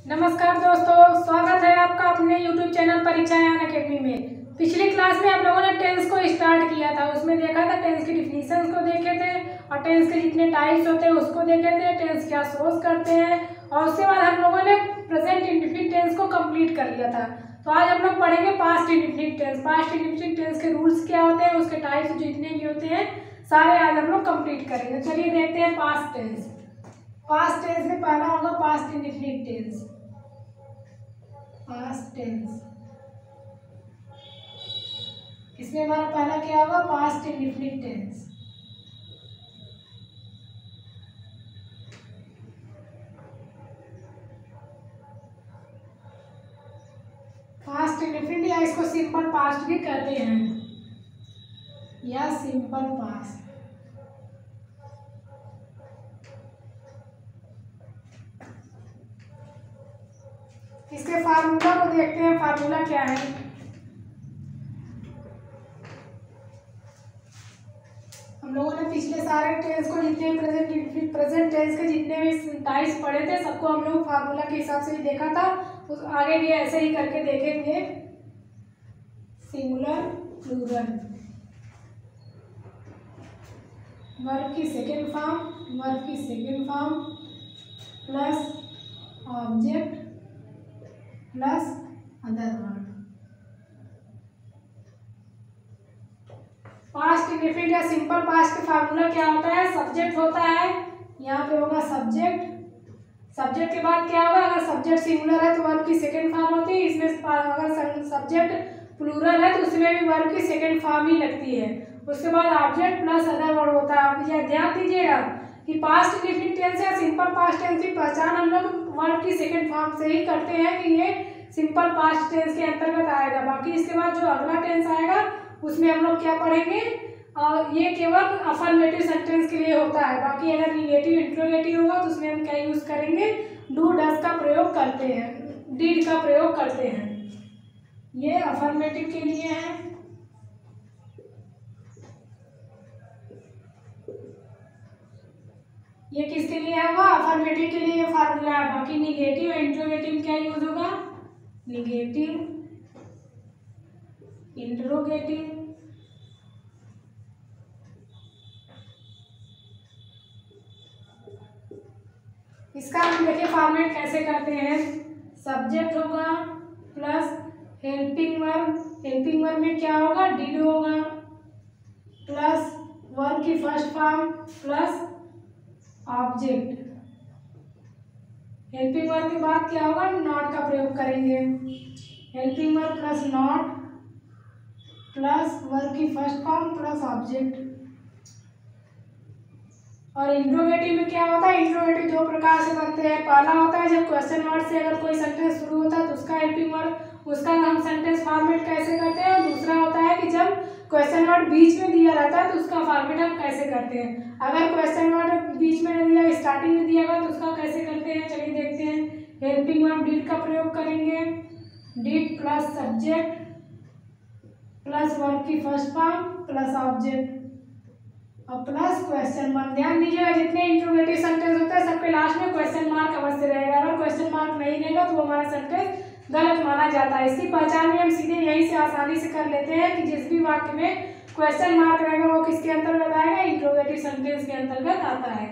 नमस्कार दोस्तों, स्वागत है आपका अपने YouTube चैनल परीक्षा ज्ञान अकेडमी में। पिछली क्लास में आप लोगों ने टेंस को स्टार्ट किया था। उसमें देखा था टेंस की डिफिनीशंस को देखे थे और टेंस के जितने टाइप्स होते हैं उसको देखे थे, टेंस क्या सोच करते हैं, और उसके बाद हम लोगों ने प्रेजेंट इंडेफिनिट टेंस को कंप्लीट कर लिया था। तो आज हम लोग पढ़ेंगे past indefinite tense. Past indefinite tense के रूल्स क्या होते हैं, उसके टाइप्स जितने भी होते हैं सारे आज हम लोग कंप्लीट करेंगे। चलिए देखते हैं पास्ट टेंस। पास्ट टेंस में पहला होगा past indefinite tense. Past tense इसमें हमारा पहला क्या होगा, past indefinite tense. Past indefinite या इसको सिंपल पास्ट भी कहते हैं या सिंपल पास्ट। इसके फार्मूला को देखते हैं, फार्मूला क्या है। हम लोगों ने पिछले सारे टेंस को जितने प्रेजेंट टेंस के जितने भी टाइप्स पढ़े थे सबको हम लोग फार्मूला के हिसाब से ही देखा था। उस आगे भी ऐसे ही करके देखेंगे। सिंगुलर प्लूरल, वर्ब की second form, plus object plus other word. Past indefinite या सिंपल पास्ट का फार्मूला क्या होता है, सब्जेक्ट होता है, यहाँ पे होगा सब्जेक्ट के बाद क्या होगा, अगर सब्जेक्ट सिंगुलर है तो वर्ब की सेकेंड फॉर्म होती है। इसमें अगर सब्जेक्ट प्लूरल है तो उसमें भी वर्ब की सेकेंड फॉर्म ही लगती है। उसके बाद ऑब्जेक्ट प्लस अदर वर्ड होता है। आप यह ध्यान दीजिएगा कि पास्ट इंडेफिनिट टेंस या सिंपल पास्ट टेंस की पहचान हम लोग वर्ब की सेकेंड फॉर्म से ही करते हैं कि ये सिंपल पास्ट टेंस के अंतर्गत आएगा। बाकी इसके बाद जो अगला टेंस आएगा उसमें हम लोग क्या पढ़ेंगे, और ये केवल अफर्मेटिव सेंटेंस के लिए होता है। बाकी अगर निगेटिव इंट्रोगेटिव होगा तो उसमें हम क्या यूज करेंगे, डू डज का प्रयोग करते हैं, डिड का प्रयोग करते हैं। ये अफर्मेटिव के लिए है, ये किसके लिए होगा, अफर्मेटिव के लिए फार्मूला है। बाकी निगेटिव इंट्रोगेटिव क्या यूज होगा, निगेटिव इंट्रोगेटिव, इसका हम देखिए फॉर्मेट कैसे करते हैं। सब्जेक्ट होगा प्लस हेल्पिंग वर्ब में क्या होगा, डिड होगा, प्लस वर्ब की first form plus object. Helping verb के बाद क्या होगा, नॉट का प्रयोग करेंगे। Helping verb plus not plus verb की फर्स्ट फॉर्म प्लस ऑब्जेक्ट। और इंट्रोगेटिव में क्या होता है, इंट्रोगेटिव दो प्रकार से बनते हैं। पहला होता है जब क्वेश्चन वर्ड से अगर कोई सेंटेंस शुरू होता है तो उसका हेल्पिंग वर्ब, उसका हम सेंटेंस फॉर्मेट कैसे करते हैं। और दूसरा होता है कि जब क्वेश्चन वर्ड बीच में दिया रहता है तो उसका फॉर्मेट हम कैसे करते हैं। अगर क्वेश्चन वर्ड बीच में नहीं दिया, स्टार्टिंग में दिया गया तो उसका कैसे करते हैं, चलिए देखते हैं। हेल्पिंग वर्ब डिड का प्रयोग करेंगे, did plus subject plus verb की फर्स्ट फॉर्म प्लस ऑब्जेक्ट और प्लस क्वेश्चन मार्क। ध्यान दीजिएगा जितने इंट्रोगेटिव सेंटेंस होते हैं सबके लास्ट में क्वेश्चन मार्क अवश्य रहेगा। अगर क्वेश्चन मार्क नहीं रहेगा तो वो हमारा सेंटेंस गलत माना जाता है। इसकी पहचान भी हम सीधे यहीं से आसानी से कर लेते हैं कि जिस भी वाक्य में क्वेश्चन मार्क रहेगा वो किसके अंतर्गत आएगा, इंट्रोगेटिव सेंटेंस के अंतर्गत आता है।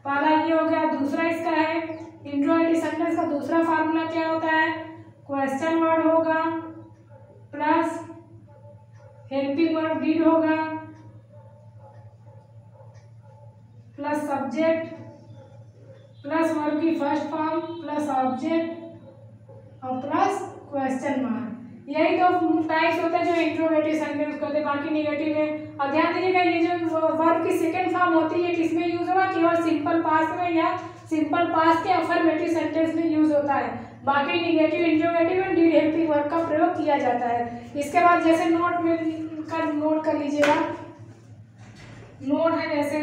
पहला ये हो गया। दूसरा इसका है, इंट्रोगेटिव सेंटेंस का दूसरा फार्मूला क्या होता है, क्वेश्चन वर्ड होगा प्लस हेल्पिंग वर्ब डिड होगा प्लस सब्जेक्ट प्लस वर्ब की फर्स्ट फॉर्म प्लस ऑब्जेक्ट और प्लस क्वेश्चन मार्क। यही तो टाइप्स होते हैं जो इंट्रोगेटिव सेंटेंस को होते हैं। बाकी निगेटिव में, और ध्यान दीजिएगा ये जो वर्ब की सेकेंड फॉर्म होती है किसमें यूज होगा, केवल सिंपल पास्ट में या सिंपल पास्ट के अफर्मेटिव सेंटेंस में यूज होता है। बाकी निगेटिव इंट्रोगेटिव में डिड हेल्पिंग वर्ब का प्रयोग किया जाता है। इसके बाद जैसे नोट कर लीजिएगा, नोट है जैसे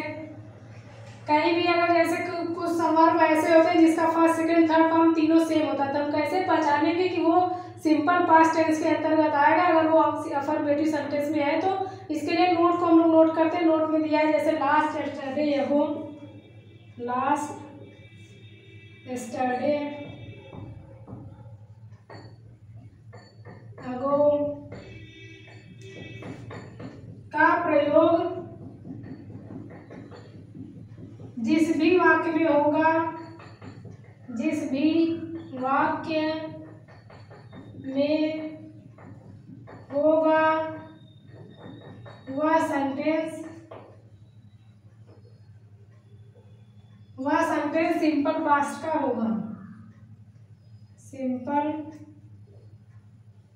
कहीं भी अगर जैसे कुछ वर्ब ऐसे होते हैं जिसका फर्स्ट सेकंड थर्ड फॉर्म तीनों सेम होता है तो हम कैसे पहचानेंगे कि वो सिंपल पास्ट टेंस के अंतर्गत आएगा अगर वो अफर्मेटिव सेंटेंस में है। तो इसके लिए नोट को हम लोग नोट करते हैं। नोट में दिया है जैसे last yesterday home, last yesterday जिस भी वाक्य में होगा वह सेंटेंस सिंपल पास्ट का होगा, सिंपल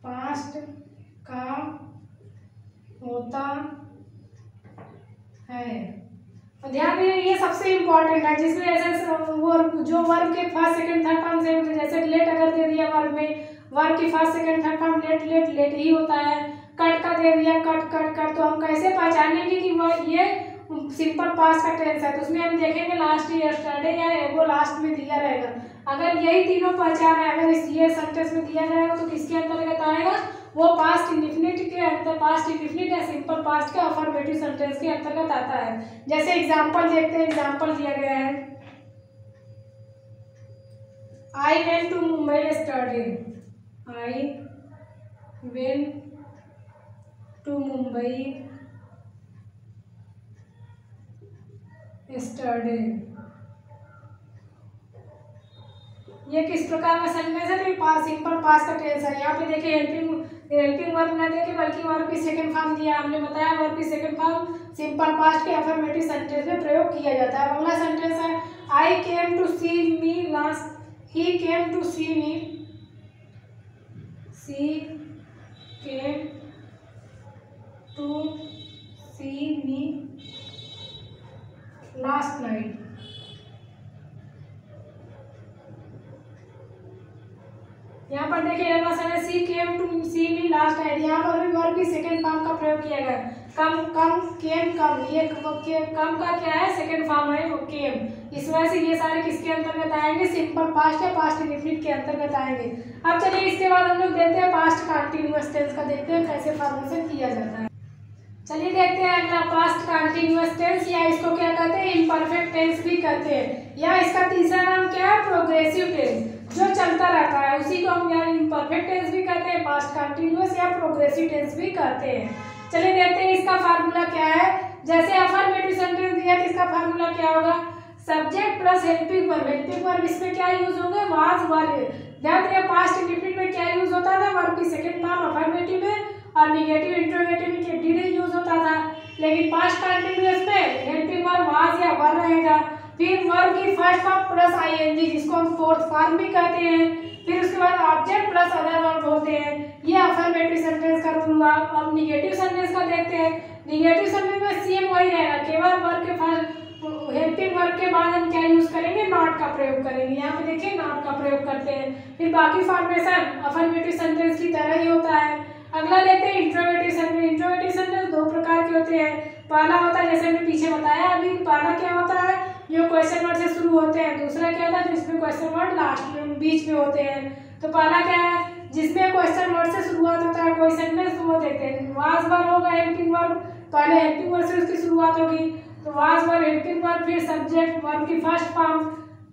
पास्ट का होता है। और ध्यान दें ये सबसे इम्पोर्टेंट है, जिसमें ऐसे वो जो वर्ब के फर्स्ट सेकंड थर्ड फॉर्म से जैसे लेट अगर दे दिया वर्ब में, वर्ब की first second third form let ही होता है। कट का दे दिया कट, तो हम कैसे पहचानेंगे कि वो ये सिंपल पास्ट का टेंस है? तो उसमें हम देखेंगे लास्ट यस्टरडे या एगो लास्ट में दिया रहेगा। अगर यही तीनों पहचान है, अगर इस ये सेंटेंस में दिया जाएगा तो किसके अंतर्गत आएगा? वो पास्ट इंडेफिनिट के अंतर, पास्ट इंडेफिनिट या सिंपल पास्ट के अफर्मेटिव सेंटेंस के अंतर्गत आता है। जैसे एग्जांपल देखते हैं, एग्जांपल दिया गया है, I went to Mumbai yesterday, I went to Mumbai yesterday. ये किस प्रकार का सेंटेंस है? तो सिंपल पास्ट का टेंस है। यहाँ पे देखिए हेल्पिंग वर्ब ना देके बल्कि वर्ब की सेकंड फॉर्म दिया, हमने बताया वर्ब की सेकंड फॉर्म सिंपल पास्ट के अफर्मेटिव सेंटेंस में प्रयोग किया जाता है। अगला सेंटेंस है, I came to see me last, he came to see me, she came to see me last night. यहाँ पर देखिए she came to see me last night, यहाँ पर भी वर्ब की सेकंड फॉर्म का प्रयोग किया गया। कम केम कम, ये कम का क्या है? सेकंड फॉर्म है वो केम। इस वजह से ये सारे किसके अंतर्गत आएंगे? सिंपल पास्ट या पास्ट इंडेफिनिट के अंतर्गत आएंगे। अब चलिए इसके बाद हम लोग देखते हैं पास्ट कंटीन्यूअस टेंस का, देखते हैं कैसे फॉर्मेशन किया जाता है। चलिए देखते हैं अगला पास्ट कंटीन्यूअस टेंस, या इसको क्या कहते हैं? इम्परफेक्ट टेंस भी कहते हैं, या इसका तीसरा नाम क्या है? प्रोग्रेसिव टेंस, जो चलता रहता है उसी को हम या इम्परफेक्ट टेंस भी कहते हैं, पास्ट कंटीन्यूअस या प्रोग्रेसिव टेंस भी कहते हैं। चलिए देखते हैं इसका फार्मूला क्या है। जैसे अफर्मेटिव सेंटेंस दिया तो इसका फार्मूला क्या होगा? Subject plus helping verb, helping verb इसमें क्या यूज होंगे? वाज वर। ध्यान रखिए पास्ट इंडेफिनिट में क्या यूज होता था? वर्ब की सेकंड फॉर्म अफर्मेटिव में, और निगेटिव इंट्रोगेटिव में डिड यूज होता था। लेकिन पास्ट कंटीन्यूअस में हेल्पिंग वर्ब वाज या वर रहेगा। फिर वर्ब की फर्स्ट फॉर्म प्लस आईएनजी, जिसको हम फोर्थ फॉर्म भी कहते हैं। फिर उसके बाद ऑब्जेक्ट प्लस अदर वर्ब होते हैं। ये अफर्मेटिव सेंटेंस का रूल हुआ। अब निगेटिव सेंटेंस का देखते हैं। निगेटिव सेंटेंस में सेम वही रहेगा, केवल वर्ब के फर्स्ट हेल्पिंग वर्ब के बाद हम क्या यूज करेंगे? नॉट का प्रयोग करेंगे। यहाँ पे देखिए नॉट का प्रयोग करते हैं। फिर बाकी फॉर्मेशन अफर्मेटिव सेंटेंस की तरह ही होता है। अगला देखते हैं इंट्रोगेटिव सेंटेंस। इंट्रोगेटिव सेंटेंस दो प्रकार के होते हैं। पहला होता है जैसे हमने पीछे बताया, अभी पहला क्या होता है? जो क्वेश्चन वर्ड से शुरू होते हैं। दूसरा क्या होता है? जिसमें क्वेश्चन वर्ड लास्ट में बीच में होते हैं। तो पहला क्या है? जिसमें क्वेश्चन वर्ड से शुरुआत होता है कोई सेंटेंस, तो वो देखते हैं वाज वर्ब होगा, हेल्पिंग वर्ब, पहले हेल्पिंग वर्ब से उसकी शुरुआत होगी, तो वाज वर्ब, हेल्पिंग वर्ब, फिर सब्जेक्ट वर्ब की फर्स्ट फॉर्म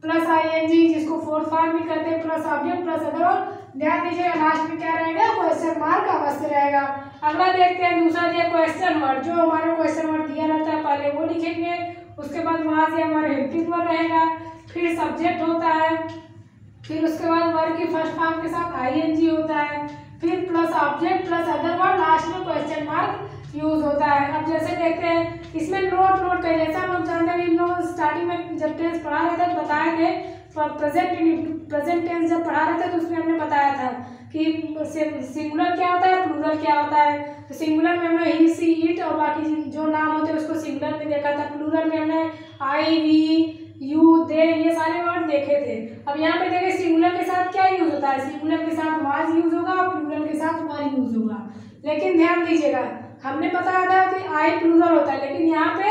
प्लस आईएनजी, जिसको फोर्थ फॉर्म भी कहते हैं, plus object plus other verb. ध्यान दीजिएगा लास्ट में क्या रहेगा? क्वेश्चन मार्क अवश्य रहेगा। अगला देखते हैं दूसरा दिया क्वेश्चन वर्ड, जो हमारा क्वेश्चन वर्ड दिया रहता है पहले वो लिखेंगे, उसके बाद वहां से हमारा हेल्पिंग वर्ब रहेगा, फिर सब्जेक्ट होता है, फिर उसके बाद वर्ब की फर्स्ट फॉर्म के साथ आईएनजी होता है, फिर plus object plus other verb, last में क्वेश्चन मार्क यूज होता है। अब जैसे देखते हैं इसमें नोट का जैसा हम लोग जानते हैं, इन लोग स्टार्टिंग में जब टेंस पढ़ा रहे थे बताए थे, प्रेजेंट टेंस जब पढ़ा रहे थे तो उसमें हमने बताया था कि सिंगुलर क्या होता है, प्लूरल क्या होता है। तो सिंगुलर में हमने ही, सी, इट और बाकी जो नाम होते हैं उसको सिंगुलर में देखा था। प्लूरल में हमने आई, वी, यू, दे, ये सारे वर्ड देखे थे। अब यहाँ पे देखिए सिंगुलर के साथ क्या यूज होता है? सिंगुलर के साथ वाज यूज होगा और प्लूरल के साथ वर यूज होगा। लेकिन ध्यान दीजिएगा हमने बताया था कि आई प्लूरल होता है, लेकिन यहाँ पे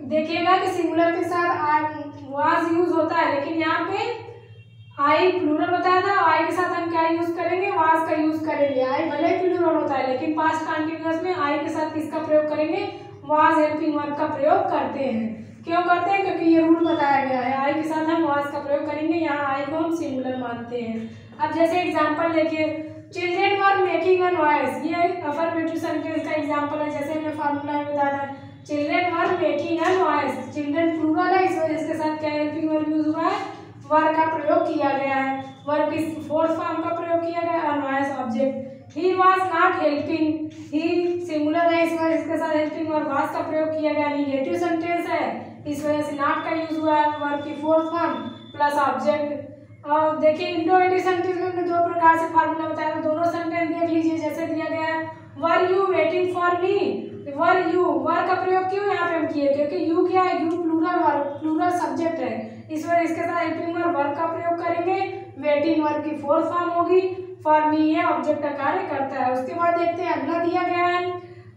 देखिएगा कि सिंगुलर के साथ वाज यूज होता है, लेकिन यहाँ पे आई प्लूरल बताया था, आई के साथ हम क्या यूज करेंगे? वाज का यूज करेंगे। आई भले ही प्लूरल होता है, लेकिन पास्ट कंटीन्यूअस में आई के साथ किसका प्रयोग करेंगे? वाज हेल्पिंग वर्ब का प्रयोग करते हैं। क्यों करते हैं? क्योंकि ये रूल बताया गया है, आई के साथ हम वाज का प्रयोग करेंगे। यहाँ आई को हम सिंगुलर मानते हैं। अब जैसे एग्जाम्पल देखिए, children were making a noise, ये अफर्मेटिव सेंटेंस का एग्जाम्पल है। जैसे हमने फार्मूला में बताया था, children were making a noise, children plural है, इस वजह इसके साथ क्या हेल्पिंग वर्ब यूज हुआ है? वर किया गया है, वर्ब की फोर्थ फॉर्म का प्रयोग किया गया है, unvoice object. He was not helping, he singular है, इस वजह इसके साथ हेल्पिंग और वाज का प्रयोग किया गया। निगेटिव सेंटेंस है, इस वजह से नॉट का यूज हुआ है, वर्ब की फोर्थ फॉर्म प्लस ऑब्जेक्ट। और देखिए इंट्रोगेटिव सेंटेंस में हमने दो प्रकार से फार्मूला बताया, तो दोनों सेंटेंस देख लीजिए। जैसे दिया गया है were you waiting for me, were you, were का प्रयोग क्यों यहाँ पे हम किए, क्योंकि यू क्या है, you plural verb, plural subject है, इस वजह इसके साथ हेल्पिंग वर्ब का प्रयोग करेंगे। वेटिंग वर्ब की फोर्थ फॉर्म होगी, फॉर मी ये ऑब्जेक्ट का कार्य करता है। उसके बाद देखते हैं अगला दिया गया है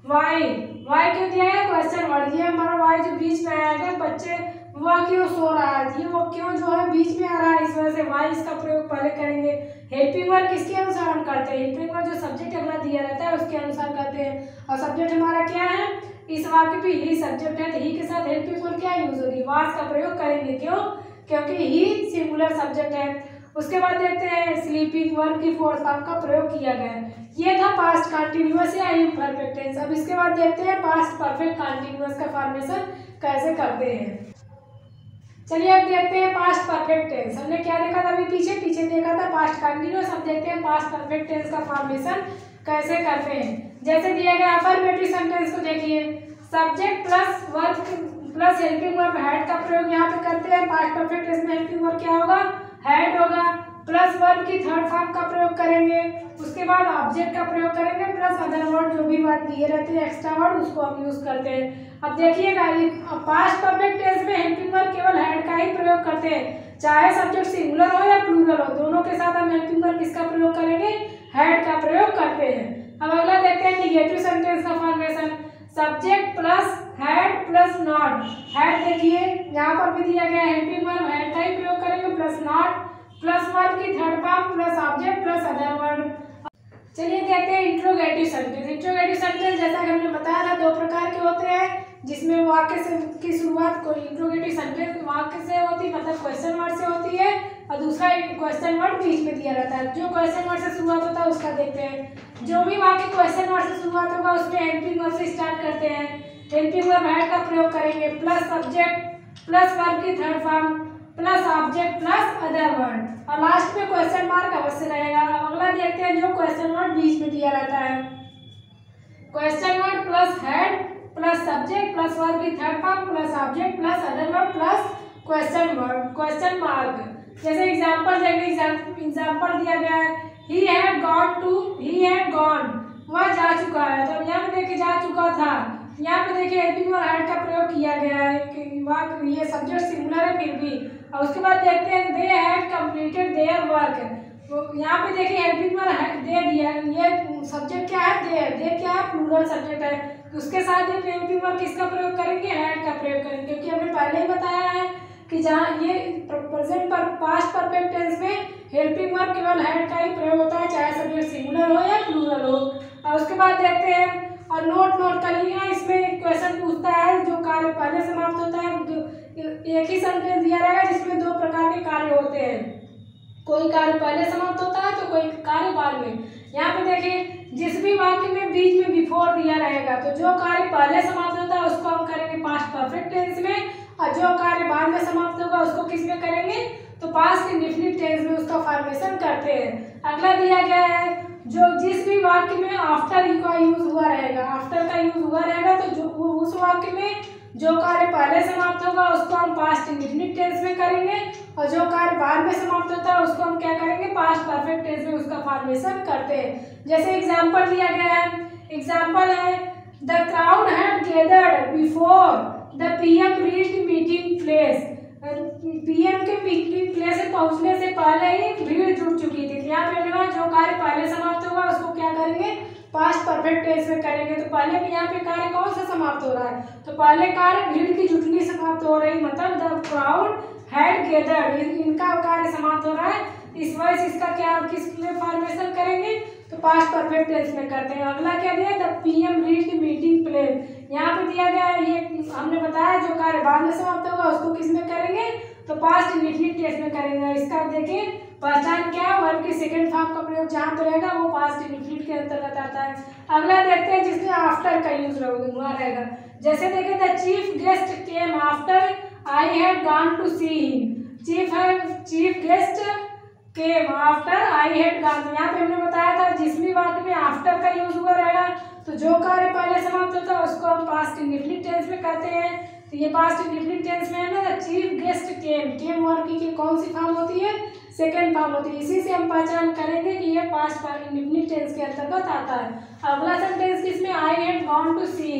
वाई, वाई क्यों दिया है, क्वेश्चन वर्ड। ये हमारा वाई जो बीच में आया है, बच्चे वह क्यों सो रहा है, ये वो क्यों जो है बीच में आ रहा है, इस वजह से वाई इसका प्रयोग पहले करेंगे। हेल्पिंग वर्ब किसके अनुसार हम करते हैं, हेल्पिंग वर्ब जो सब्जेक्ट अगला दिया रहता है उसके अनुसार करते हैं। और सब्जेक्ट हमारा क्या है, इस वाक्य पे ही सब्जेक्ट है, तो ही के साथ हेल्पिंग वर्ब क्या यूज होगी, वाज का प्रयोग करेंगे। क्यों, क्योंकि ही सिंगुलर सब्जेक्ट है। उसके बाद देखते हैं स्लीपिंग वर्ब की फोर्थ फॉर्म का प्रयोग किया गया है। ये था पास्ट कंटिन्यूअस या इम्परफेक्ट टेंस। अब इसके बाद देखते हैं पास्ट परफेक्ट कंटिन्यूअस का फॉर्मेशन कैसे करते हैं। चलिए अब देखते हैं पास्ट परफेक्ट टेंस। हमने क्या देखा था अभी पीछे देखा था पास्ट कंटिन्यूअस। अब देखते हैं पास्ट परफेक्ट टेंस का फॉर्मेशन कैसे करते हैं। जैसे दिया गया अफर्मेटिव सेंटेंस को देखिए, subject plus verb plus helping verb had का प्रयोग यहाँ पे करते हैं। पास्ट परफेक्ट टेंस में हेल्पिंग वर्ब क्या होगा, हैड होगा, प्लस वर्ब की थर्ड फॉर्म का प्रयोग करेंगे। उसके बाद ऑब्जेक्ट का प्रयोग करेंगे, प्लस अदर वर्ड जो भी वर्ड दिए रहते हैं एक्स्ट्रा वर्ड उसको हम यूज करते हैं। अब देखिएगा पास्ट परफेक्ट टेंस में हेल्पिंग वर्ब केवल हैड का ही प्रयोग करते हैं, चाहे सब्जेक्ट सिंगुलर हो या प्लूरल हो, दोनों के साथ हम हेल्पिंग वर्ब किसका प्रयोग करेंगे, हैड का प्रयोग करते हैं। अब अगला देखते हैं निगेटिव सेंटेंस का formation, subject plus had plus not. Had देखिए यहाँ पर भी दिया गया हेल्पिंग वर्ब हैड का ही प्रयोग करेंगे, प्लस नॉट प्लस वर्ब की third form plus object plus other word. चलिए देखते हैं इंट्रोगेटिव सेंटेंस। इंट्रोगेटिव सेंटेंस जैसा कि हमने बताया था दो प्रकार के होते हैं, जिसमें वाक्य से की शुरुआत कोई इंट्रोगेटिव सेंटेंस वाक्य से होती है, मतलब क्वेश्चन वर्ड से होती है, और दूसरा क्वेश्चन वर्ड बीच में दिया रहता है। जो क्वेश्चन वर्ड से शुरुआत होता है उसका देखते हैं। जो भी वाक्य क्वेश्चन वर्ड से शुरुआत होगा उसमें हेल्पिंग वर्ब से स्टार्ट करते हैं। हेल्पिंग वर्ब हैड का प्रयोग करेंगे, प्लस सब्जेक्ट प्लस वर्ब की third form plus object plus other word, और लास्ट में क्वेश्चन मार्क अवश्य रहेगा। अगला देखते हैं जो क्वेश्चन वर्ड बीच में दिया रहता है, question word plus had plus subject plus verb की third form plus object plus other word plus question word question mark. जैसे एग्जांपल देखिए, एग्जांपल दिया गया है ही हैड गॉन, वह जा चुका है, तो यहाँ पे देखिए जा चुका था, यहाँ पे देखिए हेल्पिंग वर्ब हैड का प्रयोग किया गया है कि वह ये सब्जेक्ट सिंगुलर है फिर भी। और उसके बाद देखते हैं they had completed their work, तो यहाँ पे देखिए हेल्पिंग वर्ब दे दिया, ये सब्जेक्ट क्या है, दे क्या है, प्लूरल सब्जेक्ट है, तो उसके साथ ये हेल्पिंग वर्ब किसका प्रयोग करेंगे, हैड का प्रयोग करेंगे, क्योंकि हमने पहले ही बताया है कि जहाँ ये प्रेजेंट पर पास्ट परफेक्ट टेंस में हेल्पिंग वर्ब केवल हैड का ही प्रयोग होता है, चाहे सब्जेक्ट सिंगुलर हो या प्लूरल हो। और उसके बाद देखते हैं और नोट कर लिया, इसमें क्वेश्चन पूछता है जो कार्य पहले समाप्त होता है, एक ही सेंटेंस दिया रहेगा जिसमें दो प्रकार के कार्य होते हैं, कोई कार्य पहले समाप्त होता है तो कोई कार्य बाद में। यहाँ पे देखिए जिस भी वाक्य में बीच में बिफोर दिया रहेगा, तो जो कार्य पहले समाप्त होता है उसको हम करेंगे पास्ट परफेक्ट टेंस में, और जो कार्य बाद में समाप्त होगा उसको किस में करेंगे, तो पास्ट इंडेफिनिट टेंस में उसका फॉर्मेशन करते हैं। अगला दिया गया है जो जिस भी वाक्य में आफ्टर का यूज हुआ रहेगा, आफ्टर का यूज हुआ रहेगा, तो जो उस वाक्य में जो कार्य पहले समाप्त होगा उसको हम पास्ट इंडेफिनिट टेंस में करेंगे, और जो कार्य बाद में समाप्त होता है उसको हम क्या करेंगे, पास्ट परफेक्ट टेंस में उसका फॉर्मेशन करते हैं। जैसे एग्जांपल दिया गया है, एग्जांपल है the crowd had gathered before the PM reached meeting place, PM के मीटिंग प्लेस से पहुंचने से पहले ही भीड़ जुट चुकी थी। यहाँ पे जो कार्य पहले समाप्त होगा उसको क्या करेंगे, पास्ट परफेक्ट टेंस में करेंगे। तो पहले के यहाँ पे कार्य कौन सा समाप्त हो रहा है, तो पहले कार्य भीड़ की जुटनी समाप्त हो रही, मतलब द क्राउड हैड गैदर्ड, इनका कार्य समाप्त हो रहा है, इस वजह इसका क्या किस में फॉर्मेशन करेंगे, तो पास्ट परफेक्ट टेंस में करते हैं। अगला क्या दिया, the PM reached meeting place, यहाँ पे दिया गया है, ये हमने बताया जो कार्य बाद में समाप्त होगा उसको किस में करेंगे, तो पास्ट इंडेफिनिट टेंस में करेंगे। इसका देखिए पहचान क्या है, वर्ब की सेकंड फॉर्म का प्रयोग जहाँ पे रहेगा वो पास्ट इंडेफिनिट के अंतर्गत आता है। अगला देखते हैं जिसमें आफ्टर का यूज हुआ रहेगा। जैसे देखें the chief guest came after I had gone to see him, chief guest came after I had gone. यहाँ पे हमने बताया था जिस भी वाक्य में आफ्टर का यूज हुआ रहेगा तो जो कार्य पहले समाप्त होता है उसको हम पास्ट इंडेफिनिट टेंस में कहते हैं। तो ये पास्ट इंडेफिनिट टेंस में है ना, the chief guest came verb की कौन सी फॉर्म होती है, सेकेंड फॉर्म होती है। इसी से हम पहचान करेंगे कि ये पास्ट इंडेफिनिट टेंस के अंतर्गत आता है। अगला सेंटेंस किसमें, आई हैड गॉन टू सी,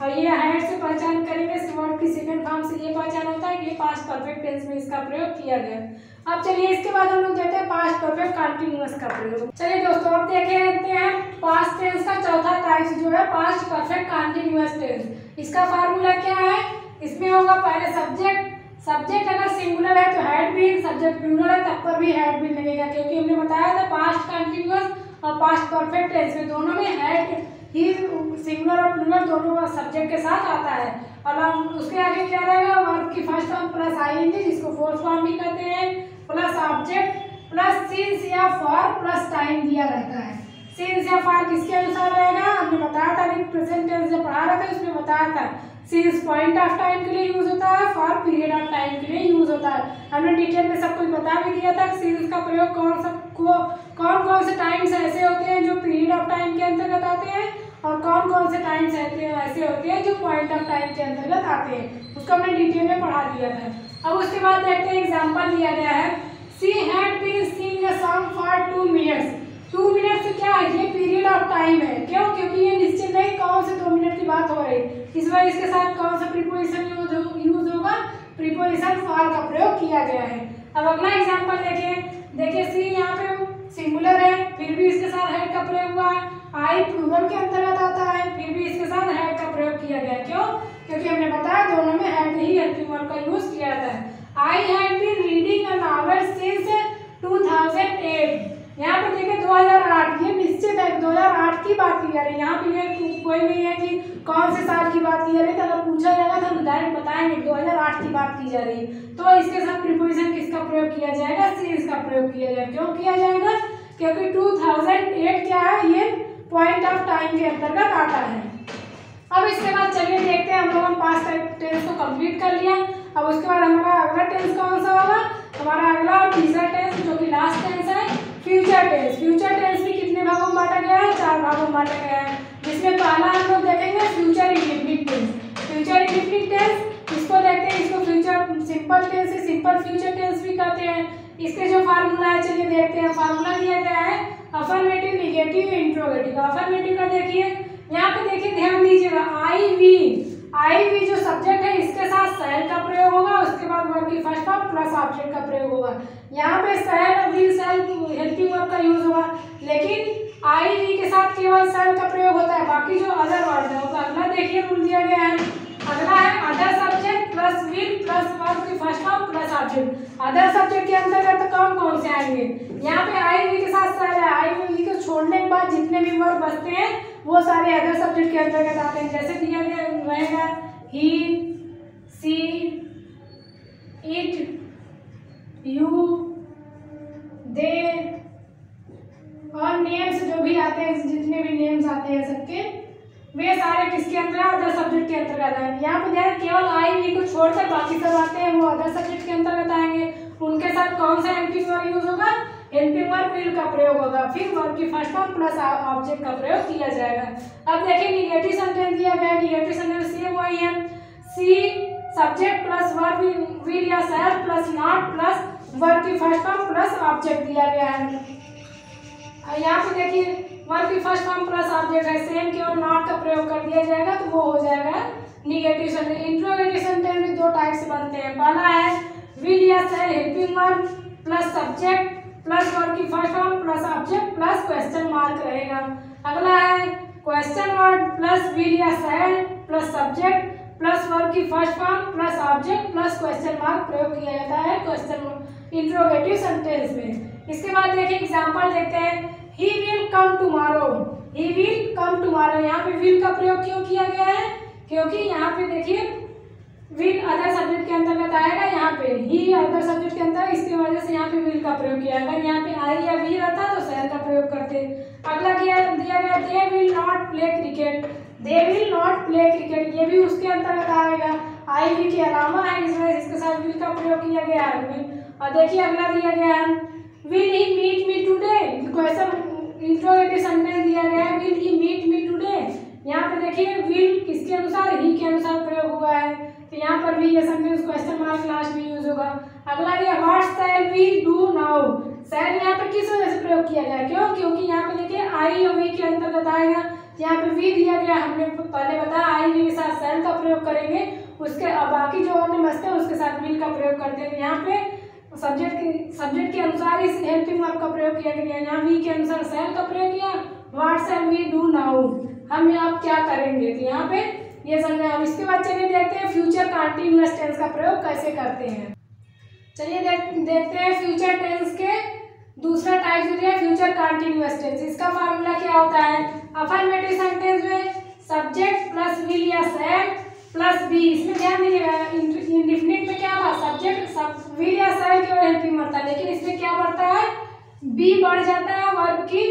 और ये हैड से पहचान करेंगे इस वर्ब की सेकेंड फॉर्म से ये पहचान होता है कि पास्ट परफेक्ट टेंस में इसका प्रयोग किया गया। अब चलिए इसके बाद हम लोग देखते हैं पास्ट परफेक्ट कंटिन्यूअस का प्रयोग। चलिए दोस्तों अब देखते हैं पास्ट टेंस का चौथा टाइप जो है पास्ट परफेक्ट कंटिन्यूअस टेंस। इसका फार्मूला क्या है, इसमें होगा पहले सब्जेक्ट अगर सिंगुलर है तो हैड बीन, सब्जेक्ट प्लूरल है तब पर भी हैड बीन लगेगा, क्योंकि हमने बताया था पास्ट कंटिन्यूअस और पास्ट परफेक्ट टेंस में दोनों में हैड ही सिंगुलर और प्लूरल दोनों सब्जेक्ट के साथ आता है। और उसके आगे क्या रहेगा, वर्ब की फर्स्ट फॉर्म प्लस आईएनजी जिसको फोर्थ फॉर्म भी कहते हैं, प्लस ऑब्जेक्ट प्लस सिंस या फॉर प्लस टाइम दिया रहता है। सिंस या फॉर किसके अनुसार रहेगा, हमने बताया था अभी प्रेजेंट टेंस जब पढ़ा रहा था उसमें बताया था सिंस पॉइंट ऑफ टाइम के लिए यूज होता है, फॉर पीरियड ऑफ टाइम के लिए यूज होता है। हमने डिटेल में सब कुछ बता भी दिया था कि सिंस का प्रयोग कौन से टाइम्स ऐसे होते हैं जो पीरियड ऑफ टाइम के अंतर्गत आते हैं और कौन से टाइम्स ऐसे होते हैं जो पॉइंट ऑफ टाइम के अंतर्गत आते हैं, उसको हमने डिटेल में पढ़ा दिया था। अब उसके बाद देखते हैं एग्जांपल दिया गया है, she had been sing a song for 2 minutes. 2 minutes क्या है, ये पीरियड ऑफ टाइम है, क्यों, क्योंकि ये निश्चित नहीं कौन से 2 मिनट की बात हो रही, इस बार इसके साथ कौन सा प्रीपोजिशन यूज होगा, प्रीपोजिशन फॉर का प्रयोग किया गया है। अब अगला एग्जांपल देखिए सी यहाँ पे सिंगुलर है फिर भी इसके साथ हैड का प्रयोग हुआ है, आई प्लूरल के अंतर्गत आता है फिर भी इसके साथ हैड का प्रयोग किया गया, क्यों, क्योंकि हमने बताया दोनों में हैड ही हेल्पिंग वर्ब का यूज किया जाता है। I had been reading a novel since 2008। यहाँ पे देखिए 2008, ये निश्चित है 2008 की बात की जा रही है, यहाँ पे ये कोई नहीं है कि कौन से साल की बात की जा रही है, तो अगर पूछा जाएगा तो हम डायरेक्ट बताएंगे 2008 की बात की जा रही है, तो इसके साथ प्रीपोजिशन किसका प्रयोग किया जाएगा, सिंस का प्रयोग किया जाएगा। क्यों किया जाएगा, क्योंकि 2008 क्या है, ये पॉइंट ऑफ टाइम के अंतर्गत आता है। अब इसके बाद चलिए देखते हैं, हम लोगों ने पास्ट टेंस को कंप्लीट कर लिया। अब उसके बाद हमारा अगला टेंस कौन सा होगा, हमारा अगला और तीसरा टेंस जो कि लास्ट टेंस है फ्यूचर टेंस। फ्यूचर टेंस भी कितने भागों में बांटा गया है, 4 भागों में बांटा गया है, जिसमें पहला हम लोग देखेंगे future indefinite tense. Future indefinite tense इसको देखते हैं, इसको फ्यूचर सिंपल टेंस है, सिंपल फ्यूचर टेंस भी कहते हैं। इसके जो फार्मूला है चलिए देखते हैं, फार्मूला दिया गया है अफर्मेटिव, निगेटिव, इंट्रोगेटिव। अफर्मेटिव का देखिए यहाँ पे देखिए ध्यान दीजिएगा, आई वी जो सब्जेक्ट है इसके साथ शैल का प्रयोग होगा, उसके बाद वर्ब की फर्स्ट फॉर्म प्लस ऑब्जेक्ट का प्रयोग होगा। यहाँ पे शैल विल शैल हेल्पिंग वर्ब का यूज होगा, लेकिन आई वी के साथ केवल शैल का प्रयोग होता है, बाकी जो अदर वर्ड है। तो अगला देखिए रूल दिया गया है, अगला है other subject plus will plus verb की first form plus object. Other subject के अंतर्गत कौन से आएंगे, यहाँ पे आई वी के साथ शैल है, आई वी को छोड़ने के बाद जितने भी वर्ब बचते हैं वो सारे अदर सब्जेक्ट के अंतर्गत आते हैं। जैसे दिया गया रहेगा ही, सी, इट, यू, दे और नेम्स जो भी आते हैं, जितने भी नेम्स आते हैं सबके, वे सारे किसके अंतर्गत, अदर सब्जेक्ट के अंतर्गत आएंगे। यहाँ पे ध्यान केवल आई वी को छोड़कर बाकी सब आते हैं वो अदर सब्जेक्ट के अंतर्गत आएंगे। उनके साथ कौन सा हेल्पिंग वर्ब यूज होगा, हेल्पिंग वर्ब विल का प्रयोग होगा, फिर वर्ब की फर्स्ट फॉर्म प्लस ऑब्जेक्ट का प्रयोग किया जाएगा। अब देखिए निगेटिव सेंटेंस दिया गया है, निगेटिव सेंटेंस सेम वही है, सी सब्जेक्ट प्लस वर्ब विल या shall plus not plus verb की फर्स्ट फॉर्म प्लस ऑब्जेक्ट दिया गया है। यहाँ पे देखिए वर्ब की फर्स्ट फॉर्म प्लस ऑब्जेक्ट है, सेम केवल नॉट का प्रयोग कर दिया जाएगा तो वो हो जाएगा निगेटिव सेंटेंस। इंट्रोगेटिव सेंटेंस में 2 टाइप से बनते हैं, पहला है विल या shall helping verb plus subject plus verb की first form plus object plus question mark रहेगा। अगला है क्वेश्चन वर्ड प्लस विल या shall plus subject plus verb की first form plus object plus question mark प्रयोग किया जाता है क्वेश्चन इंट्रोगेटिव सेंटेंस में। इसके बाद देखिए एग्जांपल देखते हैं, he will come tomorrow. He will come tomorrow, यहाँ पे विल का प्रयोग क्यों किया गया है, क्योंकि यहाँ पे देखिए विल अदर सब्जेक्ट के अंतर्गत आएगा, यहाँ पे ही अदर सब्जेक्ट के अंदर, इसकी वजह से यहाँ पे विल का प्रयोग किया गया। यहाँ पे आई या वी रहता तो शैल का प्रयोग करते। अगला क्या दिया गया, they will not play cricket. They will not play cricket, ये भी उसके अंतर्गत आएगा, आई वी के अलावा है, इस वजह से इसके साथ विल का प्रयोग किया गया है। और देखिए अगला दिया गया है will he meet me today, question interrogative sentence दिया गया है, will he meet me today. यहाँ पे देखिए विल किसके अनुसार, ही के अनुसार प्रयोग हुआ है, तो यहाँ पर भी ये सेंटेंस क्वेश्चन मार्क लास्ट में यूज होगा। अगला दिया what shall we do now, shall यहाँ पर किस वजह से प्रयोग किया गया, क्यों, क्योंकि यहाँ पे देखिए आई और वी के अंतर्गत आएगा। यहाँ पे वी दिया गया, हमने पहले बताया आई वी के साथ शैल का प्रयोग करेंगे, उसके बाकी जो अन्य बचते हैं उसके साथ विल का प्रयोग करते हैं। यहाँ पे सब्जेक्ट के अनुसार इस हेल्पिंग वर्ब का प्रयोग किया गया, यहाँ वी के अनुसार शैल का प्रयोग किया। What shall we do now, हम आप क्या करेंगे, तो यहाँ पे ये समझे। अब इसके बाद चलिए देखते हैं फ्यूचर कंटीन्यूअस टेंस का प्रयोग कैसे करते हैं। चलिए देखते हैं फ्यूचर टेंस के दूसरा टाइप जो है फ्यूचर कंटीन्यूअस टेंस। इसका फार्मूला क्या होता है, अफर्मेटिव सेंटेंस में सब्जेक्ट प्लस विल या शैल प्लस बी। इसमें ध्यान दीजिएगा, इंडेफिनिट में क्या था, सब्जेक्ट विल या शैल केवल हेल्पिंग वर्ब था, लेकिन इसमें क्या बढ़ता है, बी बढ़ जाता है। वर्ब की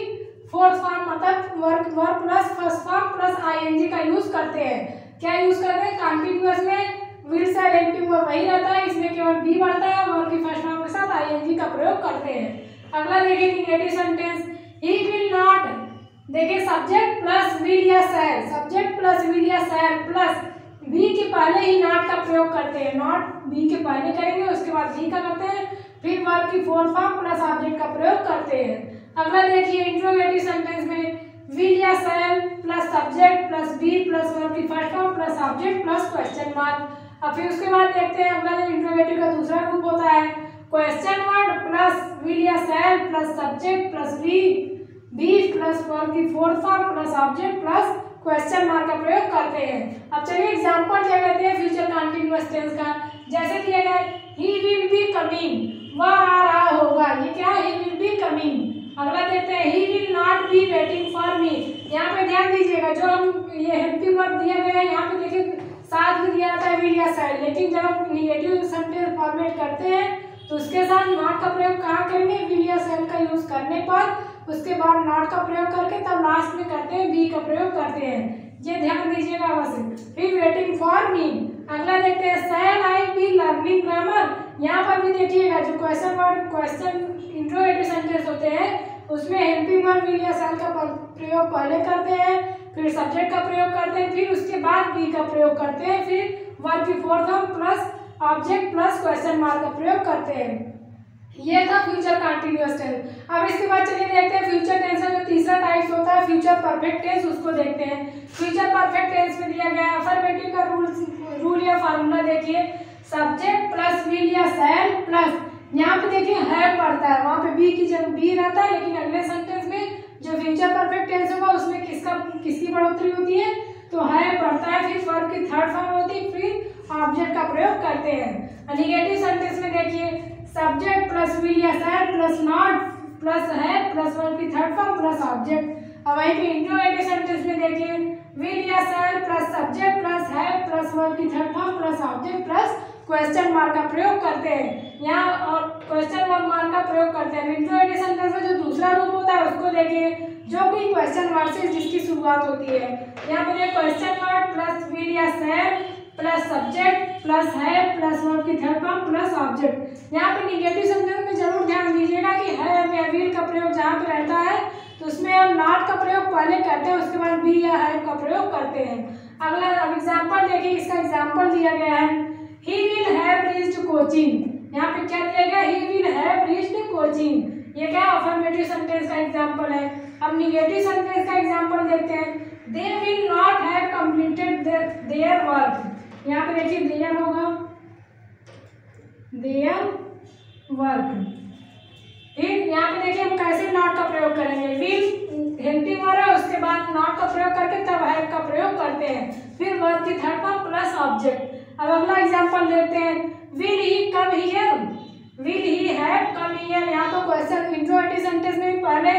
फोर्थ फॉर्म मतलब verb plus first form plus ING का यूज करते हैं। क्या यूज करते हैं, कंटीन्यूअस में विल शैल हेल्पिंग वर्ब वही रहता है, इसमें केवल बी बढ़ता है, वर्ब की फर्स्ट फॉर्म के साथ आईएनजी का प्रयोग करते हैं। अगला देखिए negative sentence, he will not, देखिए सब्जेक्ट प्लस विल या शैल, सब्जेक्ट प्लस विल या शैल प्लस बी के पहले ही नॉट का प्रयोग करते हैं, नॉट बी के पहले करेंगे उसके बाद बी का करते हैं, फिर वर्ब की फोर्थ फॉर्म प्लस ऑब्जेक्ट का प्रयोग करते हैं। अगला देखिए इंट्रोगेटिव सेंटेंस में विल या shall plus subject plus be plus verb की first form plus object plus question mark. अब फिर उसके बाद देखते हैं अगला जो इंट्रोगेटिव का दूसरा रूप होता है, क्वेश्चन वर्ड प्लस विल या shall plus subject plus be plus verb की fourth form plus object plus question mark का प्रयोग करते हैं। अब चलिए एग्जांपल ले लेते हैं फ्यूचर कंटीन्यूअस टेंस का। जैसे दिया गया ही विल बी कमिंग, वह आ रहा होगा, ये क्या है, ही विल बी कमिंग। अगला देखते हैं he will not be waiting for मी। यहाँ पे ध्यान दीजिएगा, जो हम ये हेल्पिंग वर्ब दिया गया है यहाँ पे देखिए साथ में दिया जाता है विल या शैल, लेकिन जब हम निगेटिव सेंटेंस फॉर्मेट करते हैं तो उसके साथ नॉट का प्रयोग कहाँ करेंगे, विल या शैल का यूज करने पर, उसके बाद नॉट का प्रयोग करके तब लास्ट में करते हैं बी का प्रयोग करते हैं, ये ध्यान दीजिएगा बस। फिर वेटिंग फॉर मी। अगला देखते हैं शैल आई बी लर्निंग ग्रामर। यहाँ पर भी देखिएगा जो question word question interrogative sentence होते हैं उसमें हेल्पिंग वर्ब विल या शैल का प्रयोग पहले करते हैं, फिर सब्जेक्ट का प्रयोग करते हैं, फिर उसके बाद बी का प्रयोग करते हैं, फिर वर्ब की fourth form plus object plus question mark का प्रयोग करते हैं। ये था फ्यूचर कंटीन्यूअस टेंस। अब इसके बाद चलिए देखते हैं फ्यूचर टेंस का जो तीसरा टाइप होता है फ्यूचर परफेक्ट टेंस, उसको देखते हैं। फ्यूचर परफेक्ट टेंस में दिया गया है अफर्मेटिव का रूल या फार्मूला देखिए, सब्जेक्ट प्लस विल या शैल प्लस, यहाँ पे देखिए हैव पड़ता है, वहाँ पे बी की जगह बी रहता है, लेकिन अगले सेंटेंस में जो फ्यूचर परफेक्ट टेंस होगा उसमें किसकी बढ़ोतरी होती है, तो हैव पड़ता है, फिर वर्ब की थर्ड फॉर्म होती है, फिर ऑब्जेक्ट का प्रयोग करते हैं। निगेटिव सेंटेंस में देखिए सब्जेक्ट प्लस विल या शैल प्लस नॉट प्लस है प्लस वर्ब की थर्ड फॉर्म प्लस ऑब्जेक्ट। अब वहीं पे इंट्रोगेटिव सेंटेंस में देखिए विल या शैल प्लस सब्जेक्ट प्लस है प्लस वर्ब की third form plus object plus question mark का प्रयोग करते हैं, यहाँ और क्वेश्चन मार्क का प्रयोग करते हैं। इंट्रोगेटिव सेंटेंस में जो दूसरा रूप होता है उसको देखिए, जो कोई क्वेश्चन वर्ड से जिसकी शुरुआत होती है, यहाँ पे क्वेश्चन वर्ड प्लस विल या शैल प्लस सब्जेक्ट प्लस है प्लस वर्ब की थर्ड फॉर्म प्लस ऑब्जेक्ट। यहाँ पे निगेटिव सेंटेंस में जरूर ध्यान दीजिएगा कि है या विल का प्रयोग जहाँ पे रहता है तो उसमें हम नॉट का प्रयोग पहले करते हैं, उसके बाद बी या हैव का प्रयोग करते हैं। अगला अब एग्जाम्पल देखिए, इसका एग्जाम्पल दिया गया है ही विल हैव रीच्ड कोचिंग। यहाँ पे क्या दिया गया, he will have reached coaching, ये क्या अफर्मेटिव सेंटेंस का एग्जाम्पल है। अब निगेटिव सेंटेंस का एग्जाम्पल देखते हैं, they will not have completed their work. यहाँ पे देखिए देयर होगा, देयर वर्क। फिर यहाँ पे देखिए हम कैसे नॉट का प्रयोग करेंगे, विल हेल्पिंग वर्ब है, उसके बाद नॉट का प्रयोग करके तब हैव का प्रयोग करते हैं, फिर वर्ब की थर्ड फॉर्म प्लस ऑब्जेक्ट। अब अगला एग्जांपल देखते हैं, will he come here, will he have come here. यहाँ तो क्वेश्चन इंट्रोगेटिव सेंटेंस में पहले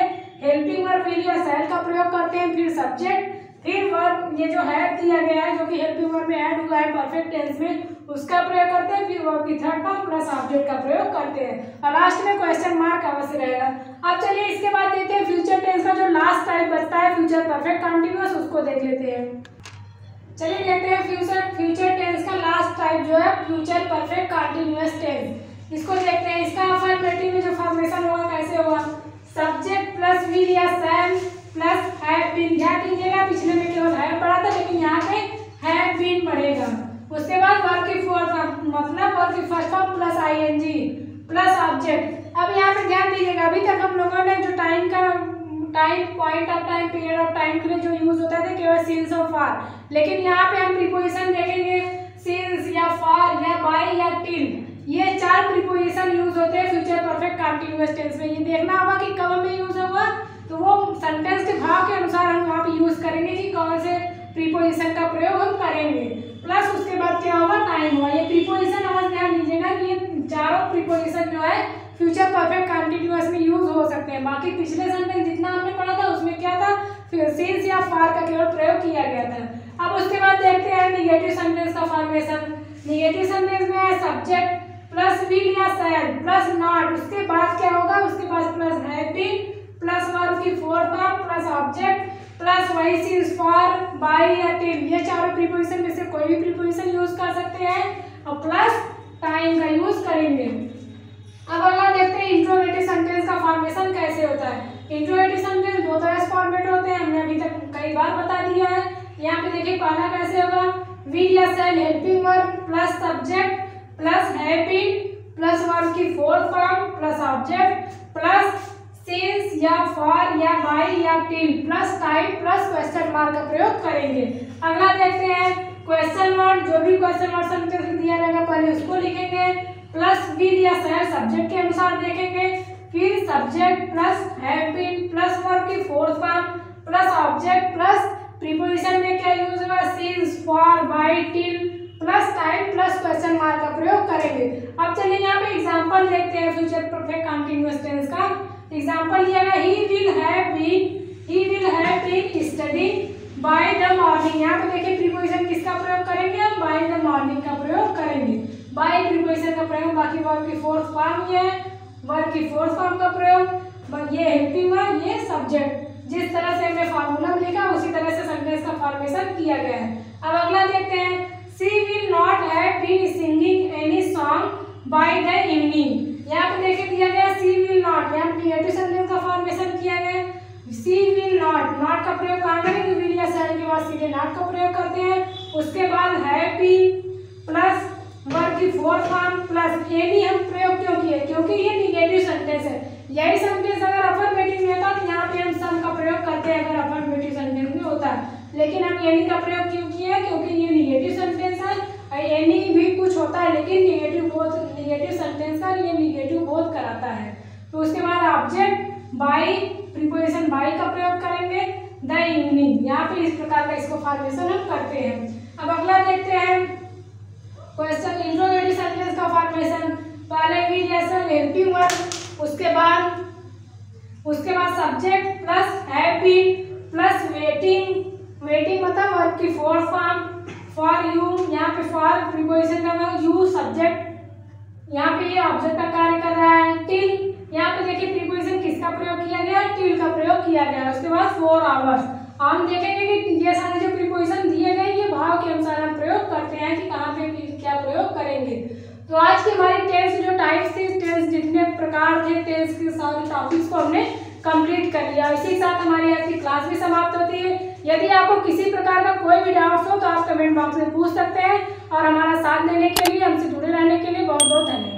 हेल्पिंग वर्ब विल या शैल का प्रयोग करते हैं, फिर सब्जेक्ट, फिर वर्ब ये जो हैव दिया गया है जो कि हेल्पिंग वर्ब में ऐड हुआ है परफेक्ट टेंस में उसका प्रयोग करते हैं, फिर वर्ब की थर्ड फॉर्म प्लस ऑब्जेक्ट का प्रयोग करते हैं और लास्ट में क्वेश्चन मार्क अवश्य रहेगा। अब चलिए इसके बाद देखते हैं फ्यूचर टेंस का जो लास्ट टाइप बचता है फ्यूचर परफेक्ट कंटीन्यूअस, उसको देख लेते हैं। चलिए देखते हैं फ्यूचर टेंस का लास्ट टाइप जो है फ्यूचर परफेक्ट कंटीन्यूअस टेंस, इसको देखते हैं। इसका अफर्मेटिव में जो फॉर्मेशन होगा कैसे वर्ब की फोर्थ फॉर्म मतलब वर्ब की first form plus ING plus object. अब यहाँ पे ध्यान दीजिएगा, अभी तक हम लोगों ने जो time point of time period of time के लिए जो यूज होता है केवल सिंस और फार, लेकिन यहाँ पे हम प्रीपोजिशन देखेंगे सिंस या फार या बाय या टिल, ये 4 प्रीपोजिशन यूज होते हैं फ्यूचर परफेक्ट कंटीन्यूअस टेंस में। ये देखना होगा कि कब में यूज होगा, तो वो सेंटेंस के भाव के अनुसार हम वहाँ पे यूज करेंगे कि कौन से प्रीपोजिशन का प्रयोग हम करेंगे। प्लस उसके बाद क्या होगा, टाइम होगा। ये प्रीपोजिशन आज ध्यान दीजिएगा कि ये चारों प्रीपोजिशन जो है फ्यूचर परफेक्ट कंटीन्यूअस में यूज हो सकते हैं। बाकी पिछले सेंटेंस जितना हमने पढ़ा था उसमें क्या था, सिंस या फार का केवल प्रयोग किया गया था। अब उसके बाद देखते हैं निगेटिव सेंटेंस का फॉर्मेशन। निगेटिव सेंटेंस में है सब्जेक्ट प्लस विल या शैल प्लस नॉट, उसके बाद क्या होगा, उसके बाद plus have been plus verb की fourth form plus object plus वही सिंस फॉर बाय या टिल, ये चारों प्रीपोजिशन में से कोई भी प्रीपोजिशन यूज कर सकते हैं और प्लस टाइम का यूज करेंगे। अब अगला देखते हैं इंट्रोगेटिव सेंटेंस का फॉर्मेशन कैसे होता है। इंट्रोगेटिव सेंटेंस दो तरह से फॉर्मेट होते हैं, हमने अभी तक कई बार बता दिया है। यहाँ पे देखिए पहला कैसे होगा, विल या shall helping verb plus subject plus have been plus verb की fourth form plus object plus since या फॉर या बाय या till plus time plus question mark का प्रयोग करेंगे। अगला देखते हैं क्वेश्चन वर्ड, जो भी क्वेश्चन वर्ड सेंटेंस में दिया रहेगा पहले उसको लिखेंगे प्लस विल या शैल सब्जेक्ट के अनुसार देखेंगे, फिर subject plus have been plus verb की fourth form plus object plus preposition में क्या यूज होगा, since for by till plus time plus question mark का प्रयोग करेंगे। अब चलिए यहाँ पे एग्जांपल देखते हैं फ्यूचर परफेक्ट कंटीन्यूअस टेंस का। एग्जांपल दिया गया he will have been studying by the morning. यहाँ पे देखिए प्रीपोजिशन किसका प्रयोग करेंगे, हम बाय द मॉर्निंग का प्रयोग करेंगे। बाय प्रीपोजिशन का प्रयोग, बाकी वर्ब की फोर्थ फॉर्म, ये वर्ब की फोर्थ फॉर्म का प्रयोग, ये हेल्पिंग वर्ब, ये सब्जेक्ट। जिस तरह से हमने फार्मूला में लिखा उसी तरह से सेंटेंस का फॉर्मेशन किया गया है। अब अगला देखते हैं, she will not have been singing any song by the evening. यहाँ पे देखिए दिया गया शी विल नॉट, यहाँ पे निगेटिव सेंटेंस का फॉर्मेशन किया गया। शी विल नॉट का प्रयोग कहाँ करेंगे, विल या शैल के बाद सीधे नॉट का प्रयोग करते हैं। उसके बाद हैव बीन प्लस वर्ब की फोर्थ फॉर्म प्लस एनी हम प्रयोग क्यों किए, क्योंकि ये निगेटिव सेंटेंस है। यही सेंटेंस अगर अफर्मेटिव में होता तो यहाँ पे हम सम का प्रयोग करते हैं अगर अफर्मेटिव सेंटेंस में होता है, लेकिन हम एनी का प्रयोग क्यों किए हैं, क्योंकि ये निगेटिव सेंटेंस है। एनी भी कुछ होता है लेकिन निगेटिव सेंटेंस का ये निगेटिव बोध कराता है। तो उसके बाद ऑब्जेक्ट बाय प्रीपोजिशन बाय का प्रयोग करेंगे द इवनिंग। यहाँ पे इस प्रकार का इसको फॉर्मेशन हम करते हैं। अब अगला देखते हैं क्वेश्चन इंट्रोगेटिव सेंटेंस का फॉर्मेशन। पहले विल या शैल हेल्पिंग वर्ब, उसके बाद subject plus have been plus waiting मतलब वर्ब की फोर्थ फॉर्म फॉर यू, यहाँ पे फॉर प्रीपोजिशन का मतलब यू सब्जेक्ट, यहाँ पे ये ऑब्जेक्ट का कार्य कर रहा है। टिल, यहाँ पे देखिए प्रीपोजिशन किसका प्रयोग किया गया, टिल का प्रयोग किया गया। उसके बाद 4 आवर्स। हम देखेंगे कि ये सारे जो प्रीपोजिशन दिए गए ये भाव के अनुसार हम प्रयोग करते हैं कि कहाँ पे क्या प्रयोग करेंगे। तो आज की हमारी टेंस जो टाइप्स थी, टेंस जितने प्रकार थे टेंस के सारे टॉपिक्स को हमने कंप्लीट कर लिया। इसी के साथ हमारी आज की क्लास भी समाप्त होती है। यदि आपको किसी प्रकार का कोई भी डाउट हो तो आप कमेंट बॉक्स में पूछ सकते हैं और हमारा साथ देने के लिए, हमसे जुड़े रहने के लिए बहुत बहुत धन्यवाद।